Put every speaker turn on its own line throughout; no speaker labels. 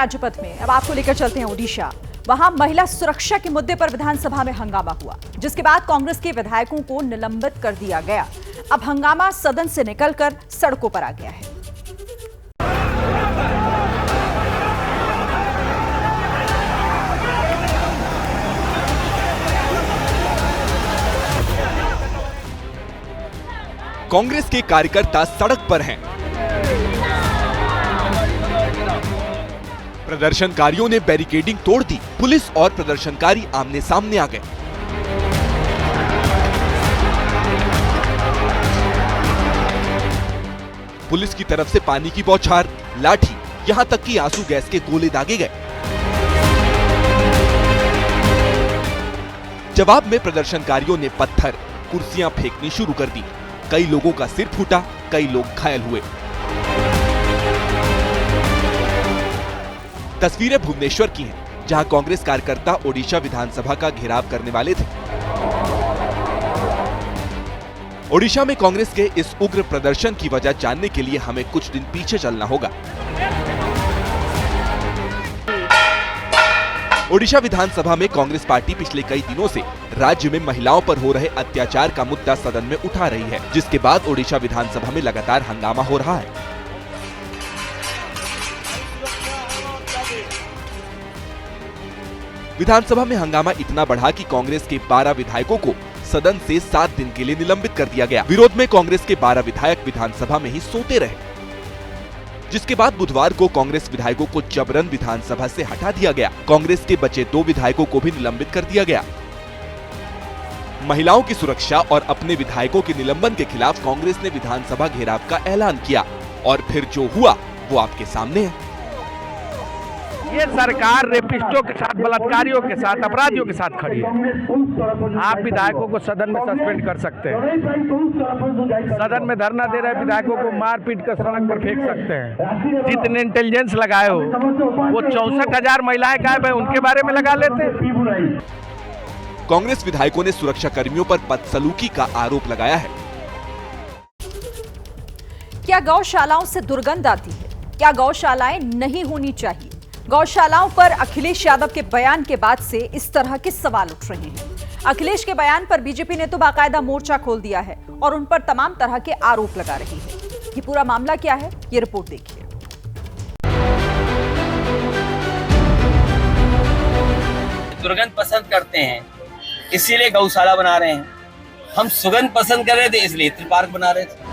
राज्यपथ में अब आपको लेकर चलते हैं ओडिशा। वहां महिला सुरक्षा के मुद्दे पर विधानसभा में हंगामा हुआ, जिसके बाद कांग्रेस के विधायकों को निलंबित कर दिया गया। अब हंगामा सदन से निकलकर सड़कों पर आ गया है।
कांग्रेस के कार्यकर्ता सड़क पर हैं। प्रदर्शनकारियों ने बैरिकेडिंग तोड़ दी। पुलिस और प्रदर्शनकारी आमने सामने आ गए। पुलिस की तरफ से पानी की बौछार, लाठी, यहां तक कि आंसू गैस के गोले दागे गए। जवाब में प्रदर्शनकारियों ने पत्थर, कुर्सियां फेंकनी शुरू कर दी। कई लोगों का सिर फूटा, कई लोग घायल हुए। तस्वीरें भुवनेश्वर की हैं, जहां कांग्रेस कार्यकर्ता ओडिशा विधानसभा का घेराव करने वाले थे। ओडिशा में कांग्रेस के इस उग्र प्रदर्शन की वजह जानने के लिए हमें कुछ दिन पीछे चलना होगा। ओडिशा विधानसभा में कांग्रेस पार्टी पिछले कई दिनों से राज्य में महिलाओं पर हो रहे अत्याचार का मुद्दा सदन में उठा रही है, जिसके बाद ओडिशा विधानसभा में लगातार हंगामा हो रहा है। विधानसभा में हंगामा इतना बढ़ा कि कांग्रेस के 12 विधायकों को सदन से 7 दिन के लिए निलंबित कर दिया गया। विरोध में कांग्रेस के 12 विधायक विधानसभा में ही सोते रहे, जिसके बाद बुधवार को कांग्रेस विधायकों को जबरन विधानसभा से हटा दिया गया। कांग्रेस के बचे 2 विधायकों को भी निलंबित कर दिया गया। महिलाओं की सुरक्षा और अपने विधायकों के निलंबन के खिलाफ कांग्रेस ने विधानसभा घेराव का ऐलान किया, और फिर जो हुआ वो आपके सामने है।
ये सरकार रेपिस्टों के साथ, बलात्कारियों के साथ, अपराधियों के साथ खड़ी है। आप विधायकों को सदन में सस्पेंड कर सकते हैं। सदन में धरना दे रहे विधायकों को मार पीट कर सड़क पर फेंक सकते हैं। जितने इंटेलिजेंस लगाए हो, वो 64,000 महिलाएं गायब है, उनके बारे में लगा लेते।
कांग्रेस विधायकों ने सुरक्षा कर्मियों पर बदसलूकी का आरोप लगाया है।
क्या गौशालाओं से दुर्गंध आती है? क्या गौशालाएं नहीं होनी चाहिए? गौशालाओं पर अखिलेश यादव के बयान के बाद से इस तरह के सवाल उठ रहे हैं। अखिलेश के बयान पर बीजेपी ने तो बाकायदा मोर्चा खोल दिया है और उन पर तमाम तरह के आरोप लगा रही है। ये पूरा मामला क्या है, ये रिपोर्ट देखिए।
दुर्गंध पसंद करते हैं, इसीलिए गौशाला बना रहे हैं। हम सुगंध पसंद कर रहे थे, इसलिए इत्र पार्क बना रहे थे।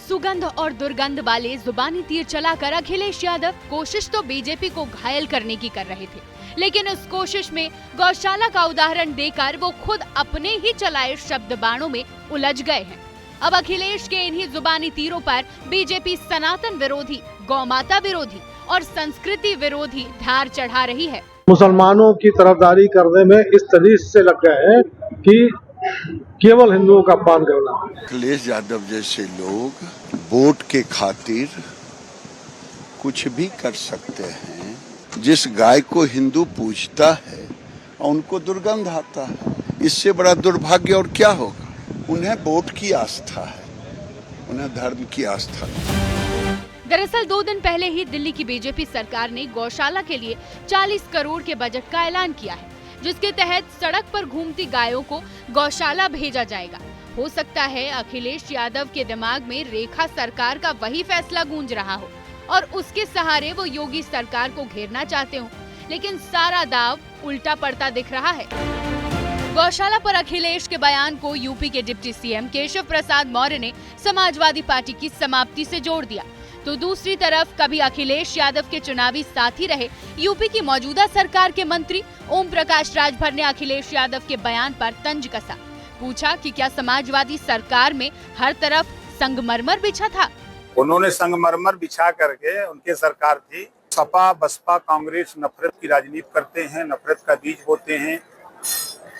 सुगंध और दुर्गंध वाले जुबानी तीर चलाकर अखिलेश यादव कोशिश तो बीजेपी को घायल करने की कर रहे थे, लेकिन उस कोशिश में गौशाला का उदाहरण देकर वो खुद अपने ही चलाए शब्द बाणों में उलझ गए हैं। अब अखिलेश के इन्हीं जुबानी तीरों पर बीजेपी सनातन विरोधी, गौमाता विरोधी और संस्कृति विरोधी धार चढ़ा रही है।
मुसलमानों की तरफदारी करने में इस तरीके से लग गए हैं कि केवल हिंदुओं का अपमान करना।
अखिलेश यादव जैसे लोग वोट के खातिर कुछ भी कर सकते हैं। जिस गाय को हिंदू पूजता है उनको दुर्गंध आता है, इससे बड़ा दुर्भाग्य और क्या होगा। उन्हें वोट की आस्था है, उन्हें धर्म की आस्था नहीं।
दरअसल 2 दिन पहले ही दिल्ली की बीजेपी सरकार ने गौशाला के लिए 40 करोड़ के बजट का ऐलान किया है, जिसके तहत सड़क पर घूमती गायों को गौशाला भेजा जाएगा। हो सकता है अखिलेश यादव के दिमाग में रेखा सरकार का वही फैसला गूंज रहा हो और उसके सहारे वो योगी सरकार को घेरना चाहते हो, लेकिन सारा दाव उल्टा पड़ता दिख रहा है। गौशाला पर अखिलेश के बयान को यूपी के डिप्टी सीएम केशव प्रसाद मौर्य ने समाजवादी पार्टी की समाप्ति से जोड़ दिया, तो दूसरी तरफ कभी अखिलेश यादव के चुनावी साथी रहे यूपी की मौजूदा सरकार के मंत्री ओम प्रकाश राजभर ने अखिलेश यादव के बयान पर तंज कसा। पूछा कि क्या समाजवादी सरकार में हर तरफ संगमरमर बिछा था?
उन्होंने संगमरमर बिछा करके, उनके सरकार थी। सपा बसपा कांग्रेस नफरत की राजनीति करते हैं, नफरत का बीज बोते हैं,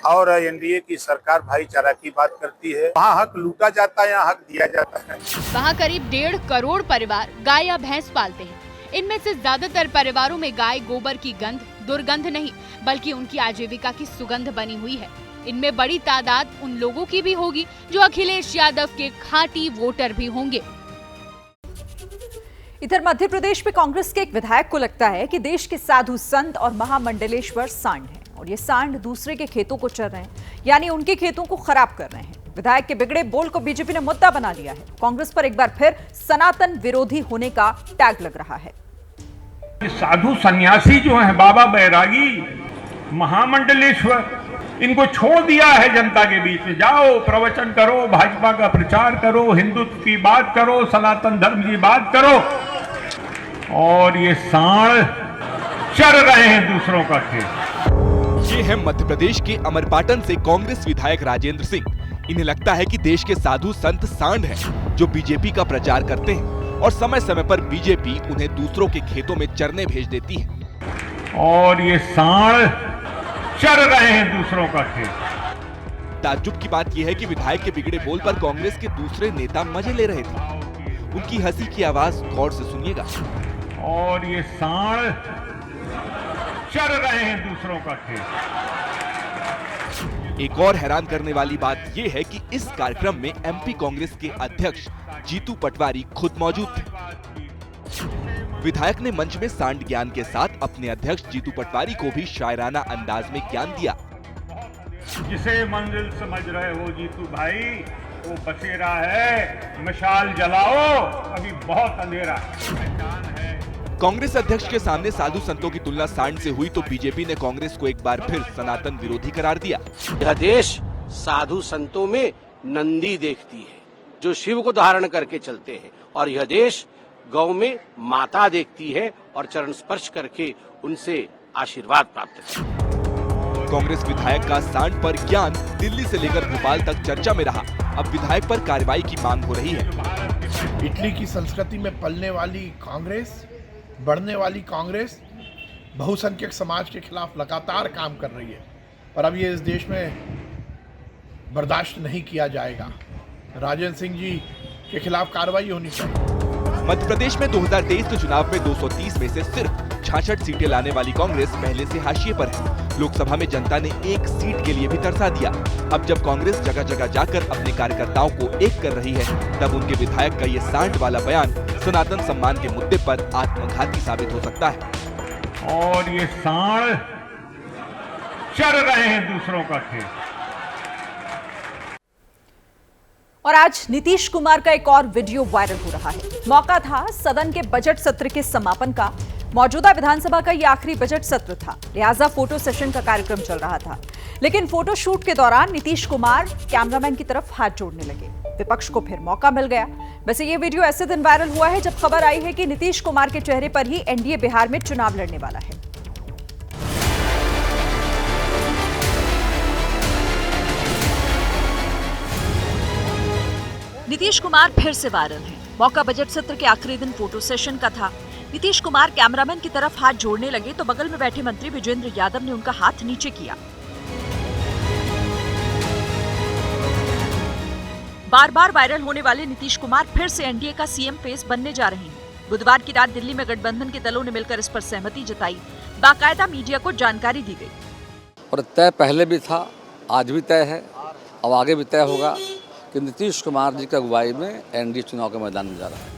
और एनडीए की सरकार भाईचारा की बात करती है। वहाँ हक लूटा जाता है, यहाँ हक दिया जाता है।
वहाँ करीब 1.5 करोड़ परिवार गाय या भैंस पालते हैं। इनमें से ज्यादातर परिवारों में गाय गोबर की गंध दुर्गंध नहीं बल्कि उनकी आजीविका की सुगंध बनी हुई है। इनमें बड़ी तादाद उन लोगों की भी होगी जो अखिलेश यादव के खाँटी वोटर भी होंगे।
इधर मध्य प्रदेश में कांग्रेस के एक विधायक को लगता है कि देश के साधु संत और महामंडलेश्वर सांड हैं और ये सांड दूसरे के खेतों को चर रहे हैं, यानी उनके खेतों को खराब कर रहे हैं। विधायक के बिगड़े बोल को बीजेपी ने मुद्दा बना लिया है। कांग्रेस पर एक बार फिर सनातन विरोधी होने का टैग लग रहा है।
साधु सन्यासी जो है, बाबा बैरागी, महामंडलेश्वर, इनको छोड़ दिया है जनता के बीच में। जाओ प्रवचन करो, भाजपा का प्रचार करो, हिंदुत्व की बात करो, सनातन धर्म की बात करो, और ये सांड चर रहे हैं दूसरों का खेत।
ये है मध्य प्रदेश के अमरपाटन से कांग्रेस विधायक राजेंद्र सिंह। इन्हें लगता है कि देश के साधु संत सांड हैं, जो बीजेपी का प्रचार करते हैं और समय समय पर बीजेपी उन्हें दूसरों के खेतों में चरने भेज देती है।
और ये सांड चर रहे हैं दूसरों का खेत।
ताज्जुब की बात यह है कि विधायक के बिगड़े बोल पर कांग्रेस के दूसरे नेता मजे ले रहे थे। उनकी हंसी की आवाज गौर से सुनिएगा।
और ये सांड चर रहे हैं दूसरों का खेत।
एक और हैरान करने वाली बात यह है कि इस कार्यक्रम में एमपी कांग्रेस के अध्यक्ष जीतू पटवारी खुद मौजूद थे। विधायक ने मंच में सांड ज्ञान के साथ अपने अध्यक्ष जीतू पटवारी को भी शायराना अंदाज में ज्ञान दिया।
जिसे मंजिल समझ रहे हो जीतू भाई, वो बसेरा है, मशाल जलाओ, अभी बहुत अंधेरा है।
कांग्रेस अध्यक्ष के सामने साधु संतों की तुलना सांड से हुई तो बीजेपी ने कांग्रेस को एक बार फिर सनातन विरोधी करार दिया।
यह देश साधु संतों में नंदी देखती है, जो शिव को धारण करके चलते हैं, और यह देश गौ में माता देखती है और चरण स्पर्श करके उनसे आशीर्वाद प्राप्त करती है।
कांग्रेस विधायक का सांड पर ज्ञान दिल्ली से लेकर भोपाल तक चर्चा में रहा। अब विधायक पर कार्रवाई की मांग हो रही है।
इटली की संस्कृति में पलने वाली कांग्रेस, बढ़ने वाली कांग्रेस बहुसंख्यक समाज के खिलाफ लगातार काम कर रही है, और अब ये इस देश में बर्दाश्त नहीं किया जाएगा। राजेंद्र सिंह जी के खिलाफ कार्रवाई होनी चाहिए।
मध्य प्रदेश में 2023 के चुनाव में 230 में से सिर्फ 66 सीटें लाने वाली कांग्रेस पहले से हाशिए पर है। लोकसभा में जनता ने एक सीट के लिए भी तरसा दिया। अब जब कांग्रेस जगह जगह जाकर अपने कार्यकर्ताओं को एक कर रही है, तब उनके विधायक का ये सांड वाला बयान सनातन सम्मान के मुद्दे पर आत्मघाती साबित हो सकता है।
और ये सांड चर रहे हैं दूसरों का खेत।
और आज नीतीश कुमार का एक और वीडियो वायरल हो रहा है। मौका था सदन के बजट सत्र के समापन का। मौजूदा विधानसभा का यह आखिरी बजट सत्र था, लिहाजा फोटो सेशन का कार्यक्रम चल रहा था। लेकिन फोटो शूट के दौरान नीतीश कुमार कैमरामैन की तरफ हाथ जोड़ने लगे। विपक्ष को फिर मौका मिल गया। वैसे ये वीडियो ऐसे दिन वायरल हुआ है जब खबर आई है कि नीतीश कुमार के चेहरे पर ही एनडीए बिहार में चुनाव लड़ने वाला है। नीतीश कुमार फिर से वायरल हैं। मौका बजट सत्र के आखिरी दिन फोटो सेशन का था। नीतीश कुमार कैमरामैन की तरफ हाथ जोड़ने लगे तो बगल में बैठे मंत्री विजेंद्र यादव ने उनका हाथ नीचे किया। बार बार वायरल होने वाले नीतीश कुमार फिर से एनडीए का सीएम फेस बनने जा रहे हैं। बुधवार की रात दिल्ली में गठबंधन के दलों ने मिलकर इस पर सहमति जताई। बाकायदा मीडिया को जानकारी दी गई।
और तय पहले भी था, आज भी तय है और आगे भी तय होगा कि नीतीश कुमार जी की अगुवाई में एनडीए चुनाव के मैदान में जा रहा है।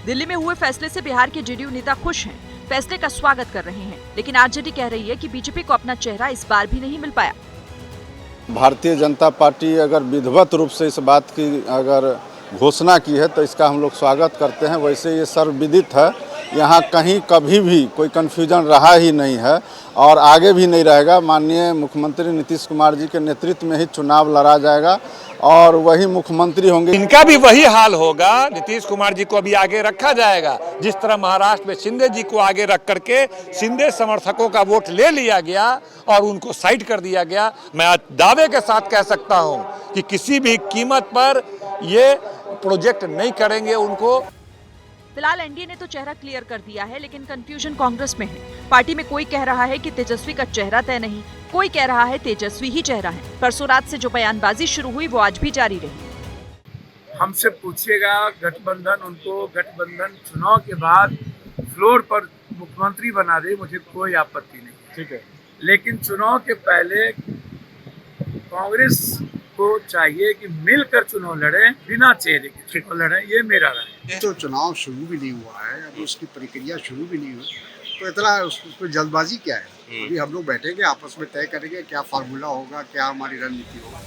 दिल्ली में हुए फैसले से बिहार के जेडीयू नेता खुश हैं, फैसले का स्वागत कर रहे हैं। लेकिन आरजेडी कह रही है कि बीजेपी को अपना चेहरा इस बार भी नहीं मिल पाया।
भारतीय जनता पार्टी अगर विधिवत रूप से इस बात की अगर घोषणा की है तो इसका हम लोग स्वागत करते हैं। वैसे ये सर्वविदित है, यहाँ कहीं कभी भी कोई कन्फ्यूजन रहा ही नहीं है और आगे भी नहीं रहेगा। माननीय मुख्यमंत्री नीतीश कुमार जी के नेतृत्व में ही चुनाव लड़ा जाएगा और वही मुख्यमंत्री होंगे।
इनका भी वही हाल होगा। नीतीश कुमार जी को भी आगे रखा जाएगा, जिस तरह महाराष्ट्र में शिंदे जी को आगे रख करके शिंदे समर्थकों का वोट ले लिया गया और उनको साइड कर दिया गया। मैं आज दावे के साथ कह सकता हूं कि किसी भी कीमत पर ये प्रोजेक्ट नहीं करेंगे उनको।
फिलहाल एनडीए ने तो चेहरा क्लियर कर दिया है, लेकिन कंफ्यूजन कांग्रेस में है। पार्टी में कोई कह रहा है कि तेजस्वी का चेहरा तय नहीं, कोई कह रहा है तेजस्वी ही चेहरा है। परसों रात से जो बयानबाजी शुरू हुई वो आज भी जारी रही।
हमसे पूछिएगा गठबंधन, उनको गठबंधन चुनाव के बाद फ्लोर पर मुख्यमंत्री बना दे, मुझे कोई आपत्ति नहीं। ठीक है, लेकिन चुनाव के पहले कांग्रेस को चाहिए कि मिलकर चुनाव लड़े, बिना चेहरे के चुनाव लड़े, ये मेरा राय है।
तो चुनाव शुरू भी नहीं हुआ है, अभी उसकी प्रक्रिया शुरू भी नहीं हुई, तो इतना उसमें जल्दबाजी क्या है? अभी हम लोग बैठेंगे, आपस में तय करेंगे क्या फार्मूला होगा, क्या हमारी रणनीति होगा।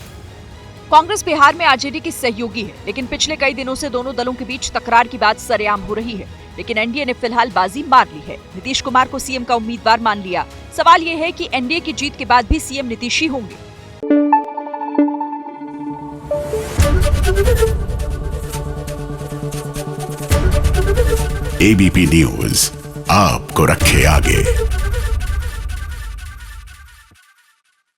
कांग्रेस बिहार में आरजेडी की सहयोगी है, लेकिन पिछले कई दिनों से दोनों दलों के बीच तकरार की बात सरेआम हो रही है। लेकिन एनडीए ने फिलहाल बाजी मार ली है, नीतीश कुमार को सीएम का उम्मीदवार मान लिया। सवाल ये है कि एनडीए की जीत के बाद भी सीएम नीतीश ही होंगे।
एबीपी न्यूज आपको रखे आगे।